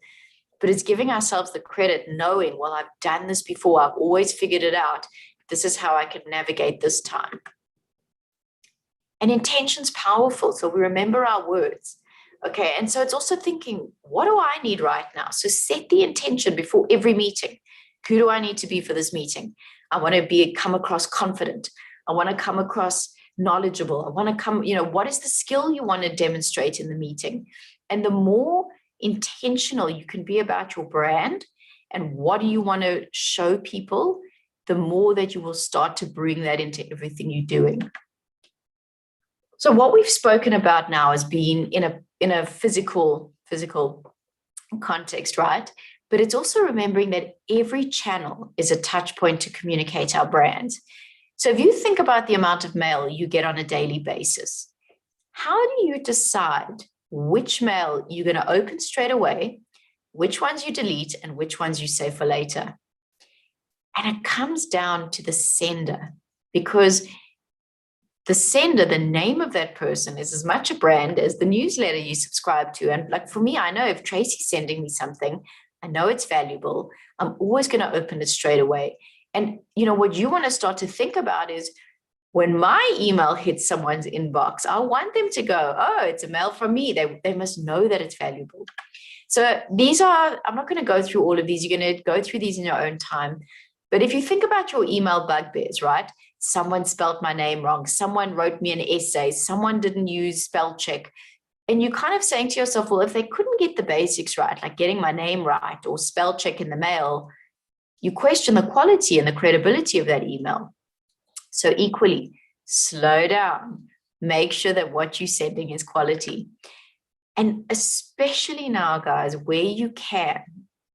But it's giving ourselves the credit, knowing, well, I've done this before. I've always figured it out. This is how I can navigate this time. And intention's powerful. So we remember our words. Okay. And so it's also thinking, what do I need right now? So set the intention before every meeting. Who do I need to be for this meeting? I want to come across confident. I want to come across knowledgeable. I want to come, what is the skill you want to demonstrate in the meeting? And the more intentional you can be about your brand and what do you want to show people, the more that you will start to bring that into everything you're doing. So what we've spoken about now is being in a physical context, right? But it's also remembering that every channel is a touch point to communicate our brand. So if you think about the amount of mail you get on a daily basis, how do you decide which mail you're going to open straight away, which ones you delete, and which ones you save for later? And it comes down to the sender, because the sender, the name of that person, is as much a brand as the newsletter you subscribe to. And like for me, I know if Tracy's sending me something, I know it's valuable, I'm always going to open it straight away. And what you want to start to think about is when my email hits someone's inbox, I want them to go, oh, it's a mail from me. They must know that it's valuable. So I'm not going to go through all of these. You're going to go through these in your own time. But if you think about your email bugbears, right? Someone spelled my name wrong. Someone wrote me an essay. Someone didn't use spell check. And you're kind of saying to yourself, well, if they couldn't get the basics right, like getting my name right or spell check in the mail, you question the quality and the credibility of that email. So equally, slow down. Make sure that what you're sending is quality. And especially now, guys, where you can,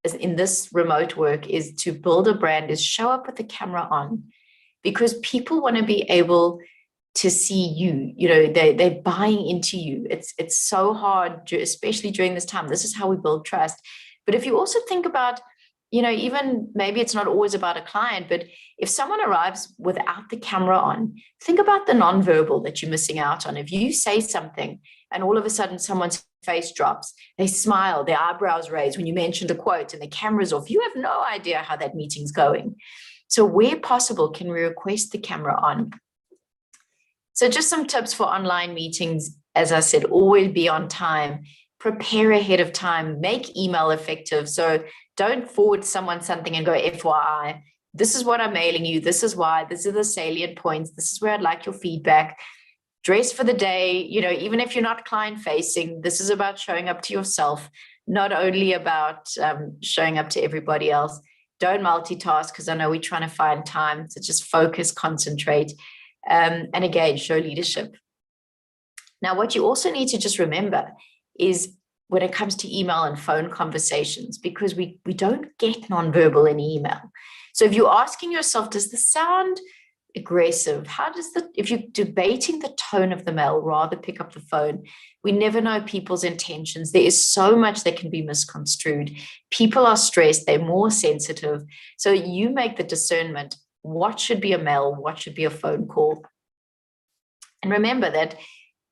as in this remote work, is to build a brand, is show up with the camera on, because people want to be able to see you. They're buying into you. It's so hard, especially during this time. This is how we build trust. But if you also think about, even maybe it's not always about a client, but if someone arrives without the camera on, think about the nonverbal that you're missing out on. If you say something and all of a sudden someone's face drops, they smile, their eyebrows raise when you mentioned a quote and the camera's off, you have no idea how that meeting's going. So where possible, can we request the camera on? So just some tips for online meetings. As I said, always be on time, prepare ahead of time, make email effective. So don't forward someone something and go, FYI, this is what I'm mailing you. This is why, these are the salient points. This is where I'd like your feedback. Dress for the day, even if you're not client facing, this is about showing up to yourself, not only about showing up to everybody else. Don't multitask, because I know we're trying to find time to just focus, concentrate, and again, show leadership. Now, what you also need to just remember is when it comes to email and phone conversations, because we don't get nonverbal in email. So if you're asking yourself, does this sound aggressive? If you're debating the tone of the mail, rather pick up the phone. We never know people's intentions. There is so much that can be misconstrued. People are stressed, they're more sensitive. So you make the discernment, what should be a mail, what should be a phone call. And remember that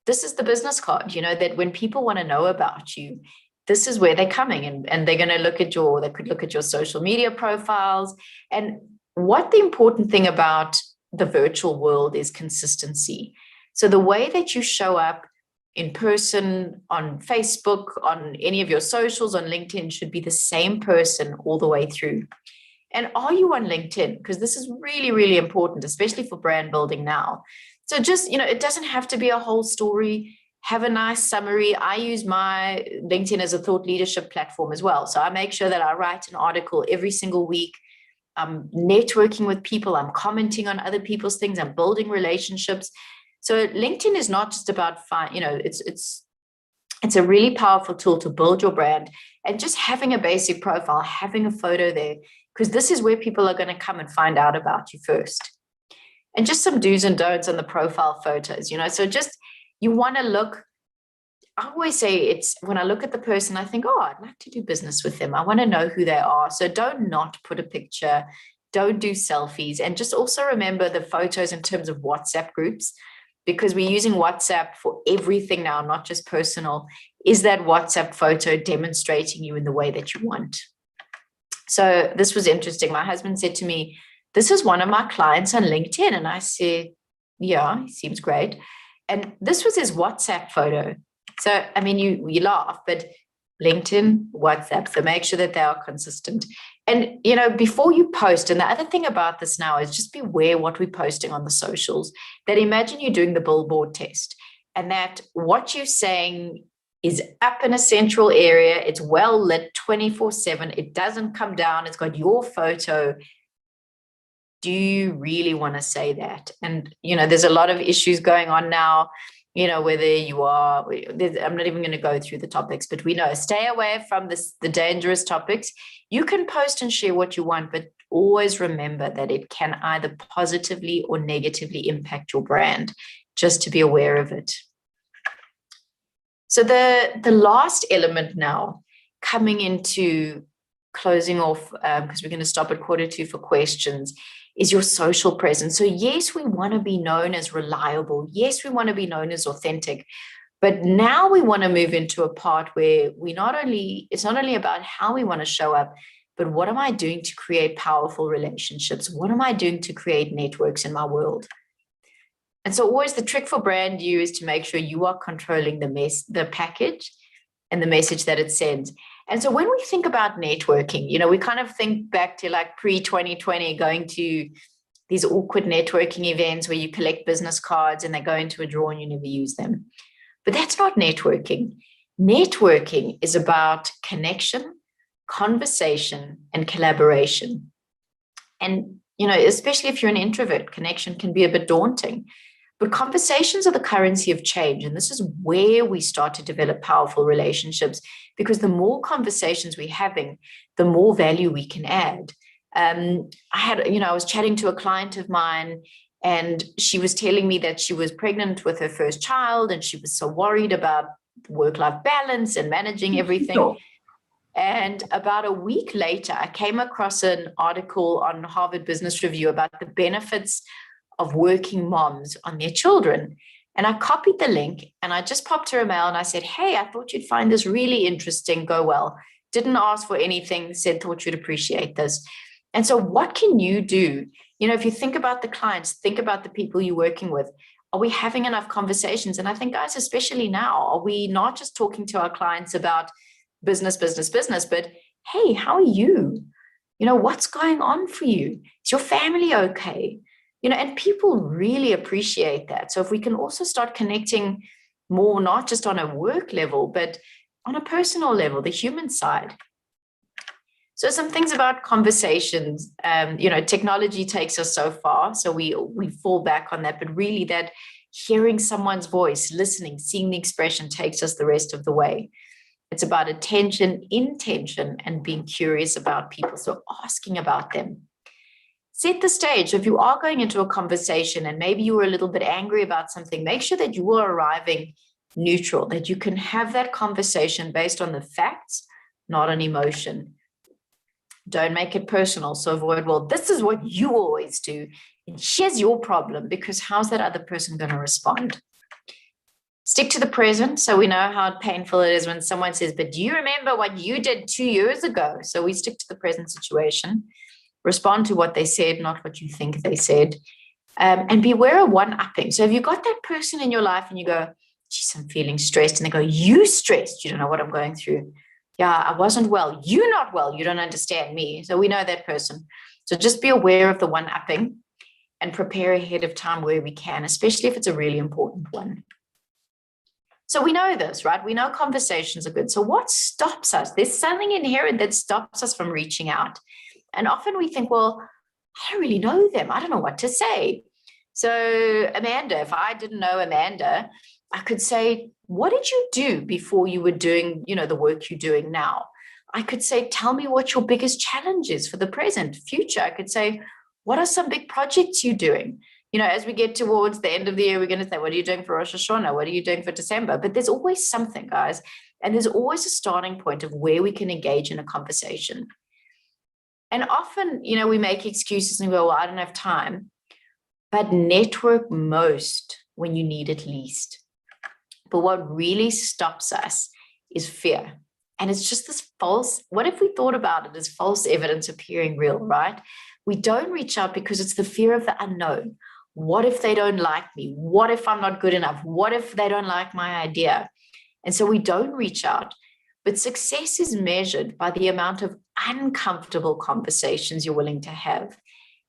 this is the business card, that when people want to know about you, this is where they're coming, and they're going to they could look at your social media profiles. And what the important thing about the virtual world is consistency. So the way that you show up in person, on Facebook, on any of your socials, on LinkedIn, should be the same person all the way through. And are you on LinkedIn? Because this is really, really important, especially for brand building now. So just, it doesn't have to be a whole story. Have a nice summary. I use my LinkedIn as a thought leadership platform as well. So I make sure that I write an article every single week. I'm networking with people. I'm commenting on other people's things. I'm building relationships. So LinkedIn is not just about it's a really powerful tool to build your brand, and just having a basic profile, having a photo there, because this is where people are going to come and find out about you first. And just some do's and don'ts on the profile photos, so just, you want to look, I always say it's when I look at the person, I think, oh, I'd like to do business with them. I want to know who they are. So don't not put a picture, don't do selfies. And just also remember the photos in terms of WhatsApp groups, because we're using WhatsApp for everything now, not just personal. Is that WhatsApp photo demonstrating you in the way that you want? So this was interesting. My husband said to me, this is one of my clients on LinkedIn. And I said, yeah, he seems great. And this was his WhatsApp photo. So, I mean, we laugh, but LinkedIn, WhatsApp, so make sure that they are consistent. And, before you post, and the other thing about this now is just beware what we're posting on the socials, that imagine you're doing the billboard test and that what you're saying is up in a central area. It's well lit 24/7. It doesn't come down. It's got your photo. Do you really want to say that? And, there's a lot of issues going on now, whether you are, I'm not even going to go through the topics, but we know, stay away from the dangerous topics. You can post and share what you want, but always remember that it can either positively or negatively impact your brand, just to be aware of it. So the last element now, coming into closing off, because we're going to stop at 1:45 for questions, is your social presence. So yes, we want to be known as reliable. Yes, we want to be known as authentic. But now we want to move into a part where it's not only about how we want to show up, but what am I doing to create powerful relationships? What am I doing to create networks in my world? And so always the trick for brand you is to make sure you are controlling the package and the message that it sends. And so when we think about networking, we kind of think back to like pre-2020, going to these awkward networking events where you collect business cards and they go into a drawer and you never use them. But that's not networking. Networking is about connection, conversation, and collaboration. And, especially if you're an introvert, connection can be a bit daunting. But conversations are the currency of change. And this is where we start to develop powerful relationships, because the more conversations we're having, the more value we can add. I was chatting to a client of mine, and she was telling me that she was pregnant with her first child, and she was so worried about work-life balance and managing everything. Sure. And about a week later, I came across an article on Harvard Business Review about the benefits of working moms on their children. And I copied the link and I just popped her a mail and I said, hey, I thought you'd find this really interesting. Go well. Didn't ask for anything, thought you'd appreciate this. And so what can you do? If you think about the clients, think about the people you're working with. Are we having enough conversations? And I think, guys, especially now, are we not just talking to our clients about business, but hey, how are you? What's going on for you? Is your family okay? And people really appreciate that. So if we can also start connecting more, not just on a work level, but on a personal level, the human side. So some things about conversations, technology takes us so far, so we fall back on that, but really that hearing someone's voice, listening, seeing the expression takes us the rest of the way. It's about attention, intention, and being curious about people. So asking about them. Set the stage. So if you are going into a conversation and maybe you were a little bit angry about something, make sure that you are arriving neutral, that you can have that conversation based on the facts, not on emotion. Don't make it personal. So avoid, well, this is what you always do, and here's your problem, because how's that other person going to respond? Stick to the present. So we know how painful it is when someone says, but do you remember what you did 2 years ago? So we stick to the present situation. Respond to what they said, not what you think they said. And beware of one-upping. So if you've got that person in your life and you go, geez, I'm feeling stressed, and they go, you stressed? You don't know what I'm going through. Yeah, I wasn't well. You're not well. You don't understand me. So we know that person. So just be aware of the one-upping and prepare ahead of time where we can, especially if it's a really important one. So we know this, right? We know conversations are good. So what stops us? There's something inherent that stops us from reaching out. And often we think, well, I don't really know them. I don't know what to say. So Amanda, if I didn't know Amanda, I could say, what did you do before you were doing, the work you're doing now? I could say, tell me what your biggest challenge is for the present, future. I could say, what are some big projects you're doing? As we get towards the end of the year, we're going to say, what are you doing for Rosh Hashanah? What are you doing for December? But there's always something, guys. And there's always a starting point of where we can engage in a conversation. And often, we make excuses and we go, well, I don't have time. But network most when you need it least. But what really stops us is fear. And it's just this false, what if we thought about it as false evidence appearing real, right? We don't reach out because it's the fear of the unknown. What if they don't like me? What if I'm not good enough? What if they don't like my idea? And so we don't reach out. but success is measured by the amount of uncomfortable conversations you're willing to have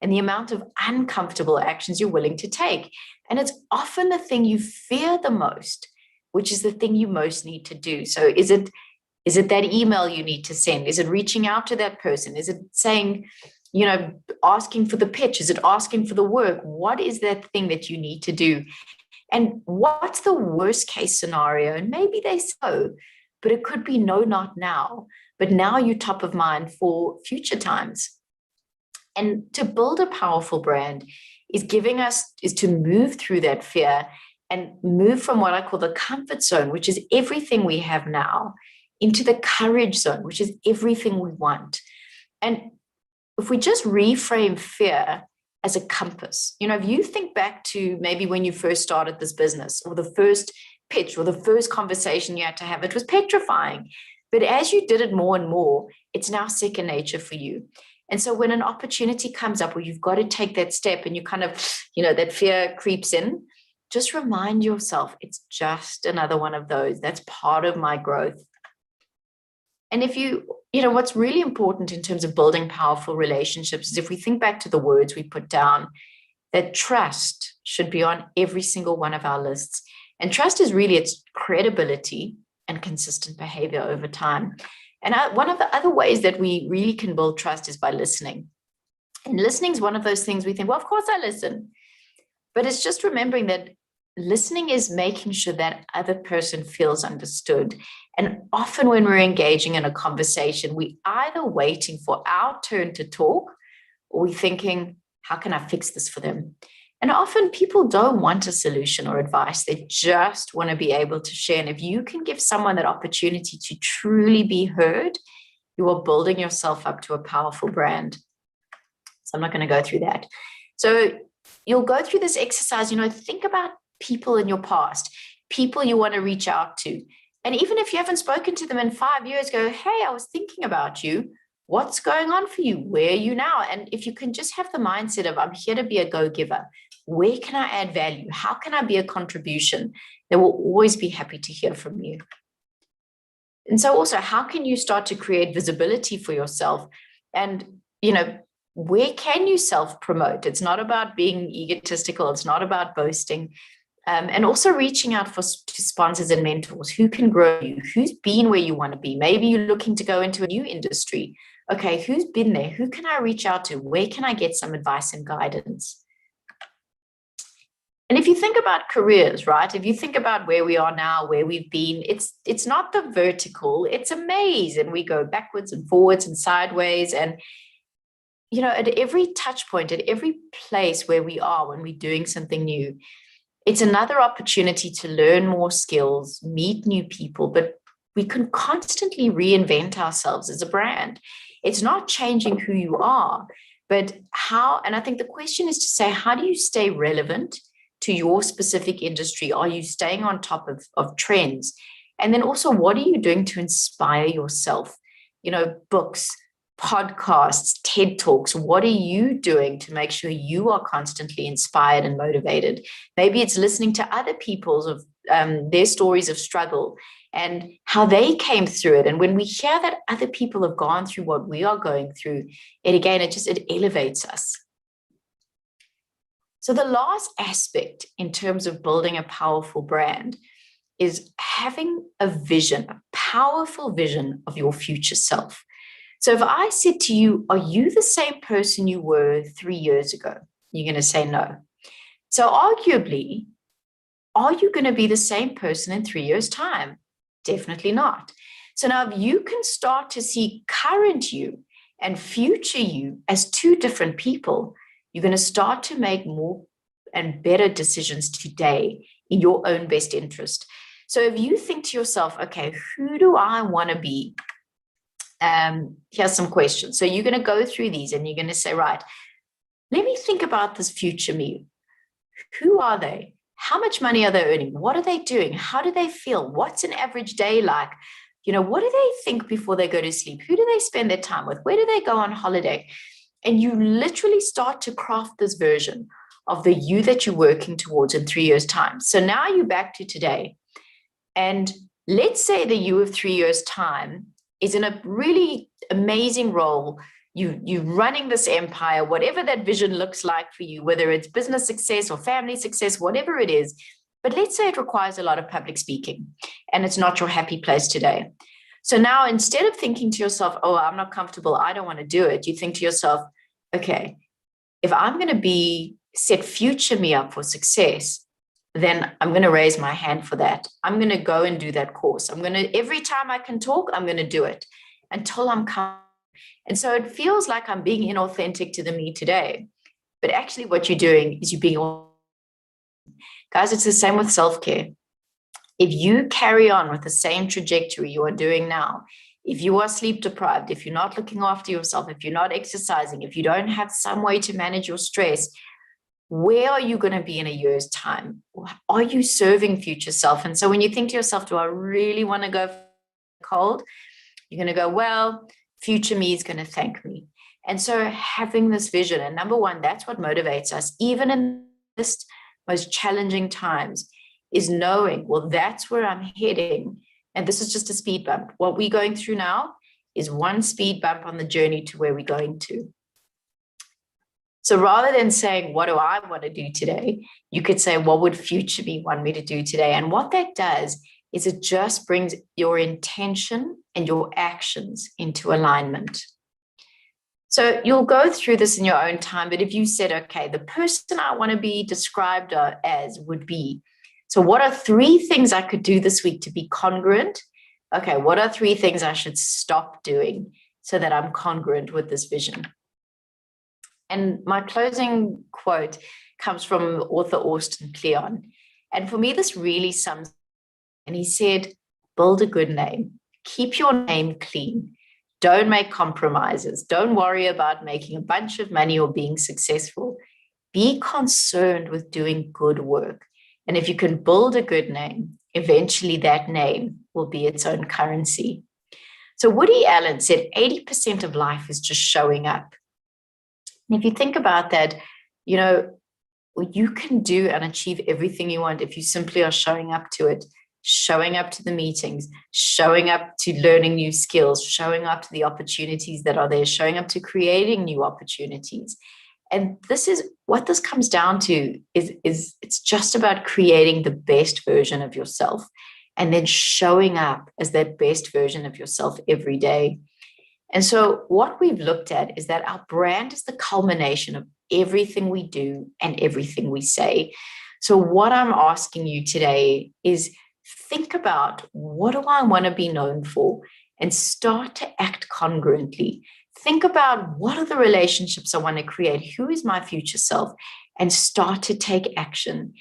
and the amount of uncomfortable actions you're willing to take. And it's often the thing you fear the most, which is the thing you most need to do. So is it that email you need to send? Is it reaching out to that person? Is it saying, asking for the pitch? Is it asking for the work? What is that thing that you need to do? And what's the worst case scenario? And maybe they so, but it could be no, not now. But now you're top of mind for future times. And to build a powerful brand is to move through that fear and move from what I call the comfort zone, which is everything we have now, into the courage zone, which is everything we want. And if we just reframe fear as a compass, if you think back to maybe when you first started this business, or the first pitch, or the first conversation you had to have, it was petrifying. But as you did it more and more, it's now second nature for you. And so when an opportunity comes up where you've got to take that step and you kind of, that fear creeps in, just remind yourself, it's just another one of those. That's part of my growth. And if what's really important in terms of building powerful relationships is if we think back to the words we put down, that trust should be on every single one of our lists. And trust is really its credibility and consistent behavior over time. And one of the other ways that we really can build trust is by listening. And listening is one of those things we think, well, of course I listen. But it's just remembering that listening is making sure that other person feels understood. And often when we're engaging in a conversation, we either waiting for our turn to talk, or we're thinking, how can I fix this for them? And often people don't want a solution or advice. They just want to be able to share. And if you can give someone that opportunity to truly be heard, you are building yourself up to a powerful brand. So I'm not going to go through that. So you'll go through this exercise, think about people in your past, people you want to reach out to. And even if you haven't spoken to them in 5 years, go, hey, I was thinking about you. What's going on for you? Where are you now? And if you can just have the mindset of, I'm here to be a go-giver. Where can I add value? How can I be a contribution? They will always be happy to hear from you. And so also, how can you start to create visibility for yourself? And, where can you self-promote? It's not about being egotistical. It's not about boasting. And also reaching out to sponsors and mentors who can grow you, who's been where you want to be. Maybe you're looking to go into a new industry. Okay, who's been there? Who can I reach out to? Where can I get some advice and guidance? And if you think about careers, right? If you think about where we are now, where we've been, it's not the vertical, it's a maze, and we go backwards and forwards and sideways. And, at every touch point, at every place where we are when we're doing something new, it's another opportunity to learn more skills, meet new people, but we can constantly reinvent ourselves as a brand. It's not changing who you are, but how, and I think the question is to say, how do you stay relevant to your specific industry? Are you staying on top of trends? And then also, what are you doing to inspire yourself? Books, podcasts, TED Talks. What are you doing to make sure you are constantly inspired and motivated? Maybe it's listening to other people's of their stories of struggle and how they came through it. And when we hear that other people have gone through what we are going through, it elevates us. So the last aspect in terms of building a powerful brand is having a vision, a powerful vision of your future self. So if I said to you, are you the same person you were 3 years ago? You're going to say no. So arguably, are you going to be the same person in 3 years' time? Definitely not. So now if you can start to see current you and future you as two different people, you're going to start to make more and better decisions today in your own best interest. So if you think to yourself, okay, who do I want to be? Here's some questions. So you're going to go through these and you're going to say, right, let me think about this future me. Who are they? How much money are they earning? What are they doing? How do they feel? What's an average day like? What do they think before they go to sleep? Who do they spend their time with? Where do they go on holiday? And you literally start to craft this version of the you that you're working towards in 3 years' time. So now you're back to today. And Let's say that you of 3 years' time is in a really amazing role. You're running this empire, whatever that vision looks like for you, whether it's business success or family success, whatever it is. But let's say it requires a lot of public speaking and it's not your happy place today. So now instead of thinking to yourself, oh, I'm not comfortable, I don't want to do it, you think to yourself, okay, if I'm going to set future me up for success, then I'm going to raise my hand for that. I'm going to go and do that course. Every time I can talk, I'm going to do it until I'm comfortable. And so it feels like I'm being inauthentic to the me today. But actually what you're doing is you're being, guys, it's the same with self-care. If you carry on with the same trajectory you are doing now, if you are sleep deprived, if you're not looking after yourself, if you're not exercising, if you don't have some way to manage your stress, where are you going to be in a year's time? Are you serving future self? And so when you think to yourself, do I really want to go cold? You're going to go, well, future me is going to thank me. And so having this vision, and number one, that's what motivates us, even in this most challenging times, is knowing, well, that's where I'm heading. And this is just a speed bump. What we're going through now is one speed bump on the journey to where we're going to. So rather than saying, what do I want to do today? You could say, what would future me want me to do today? And what that does is it just brings your intention and your actions into alignment. So you'll go through this in your own time. But if you said, okay, the person I want to be described as would be, so what are 3 things I could do this week to be congruent? Okay, what are 3 things I should stop doing so that I'm congruent with this vision? And my closing quote comes from author Austin Kleon. And for me, this really sums up. And he said, build a good name. Keep your name clean. Don't make compromises. Don't worry about making a bunch of money or being successful. Be concerned with doing good work. And if you can build a good name, eventually that name will be its own currency. So Woody Allen said 80% of life is just showing up. And if you think about that, you can do and achieve everything you want if you simply are showing up to it, showing up to the meetings, showing up to learning new skills, showing up to the opportunities that are there, showing up to creating new opportunities. And this is what this comes down to is it's just about creating the best version of yourself and then showing up as that best version of yourself every day. And so what we've looked at is that our brand is the culmination of everything we do and everything we say. So what I'm asking you today is think about, what do I want to be known for? And start to act congruently. Think about, what are the relationships I want to create? Who is my future self? And start to take action.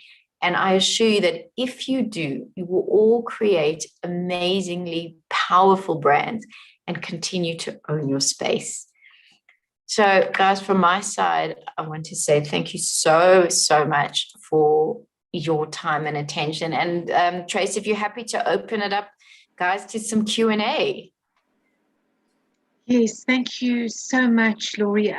And I assure you that if you do, you will all create amazingly powerful brands and continue to own your space. So guys, from my side, I want to say thank you so much for your time and attention. And Trace, if you're happy to open it up, guys, to some Q&A. Yes, thank you so much, Laurie.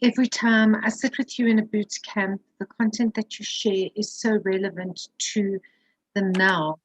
Every time I sit with you in a boot camp, the content that you share is so relevant to the now.